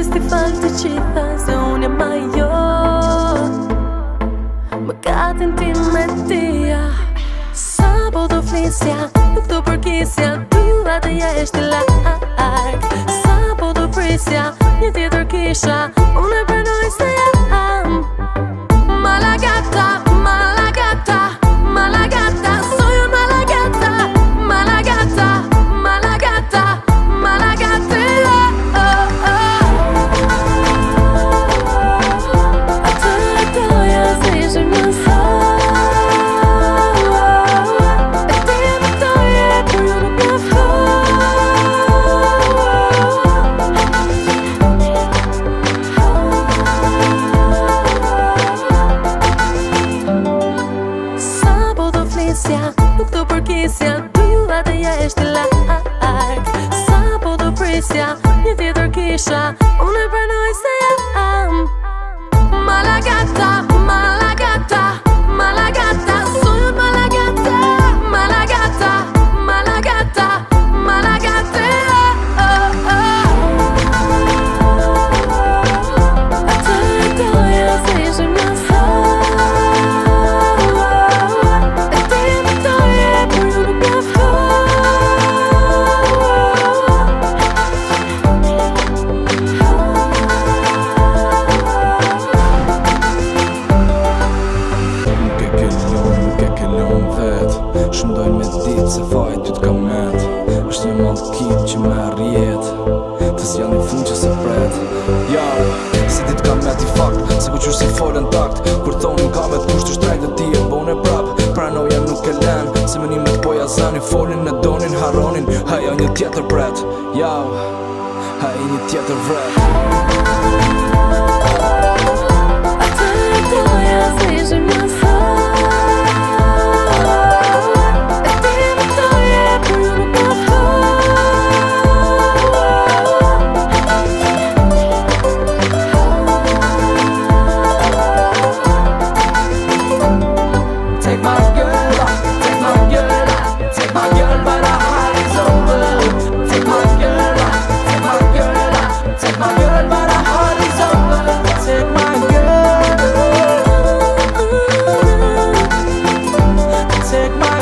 kujdes t'i falë të qitha, se unë jam ajo. Më gatin ti me tia. Sa po do flisja, nuk do përkisja, ty dhe ja eshte larg. Sa po do prisja, një tjetër kisha, unë e prenoj se jam Malagata, Malagata, Malagata, soy un Malagata, Malagata, Malagata, Malagata, Atë doja se ishe më sa. E ti e vëtoje, por ju nuk mjaftoj. Nuk do përkisja, ty dhe ja eshte larg. Sa po do prisja, një tjetër kisha, unë e prenoj se jam Malagata, Malagata, Malagata, soy un Malagata, Malagata, Malagata, Malagata, Atë doja se ishe më sa. Shumë dojnë me ditë se fajt ty t'ka met. Është një mallkit që me rjet, të s'janë një fund që se pret. Ja, si ti t'ka met i fakt, se ku qysh si folën takt. Kur thonin kamet kusht të shtrejt dhe ti e bone prap. Pranoja nuk e len, se menimet po jazanin. Folin e donin, haronin, haja një tjetër pret. Ja, haja një tjetër vret. Atë doja se ishe më sa. Take my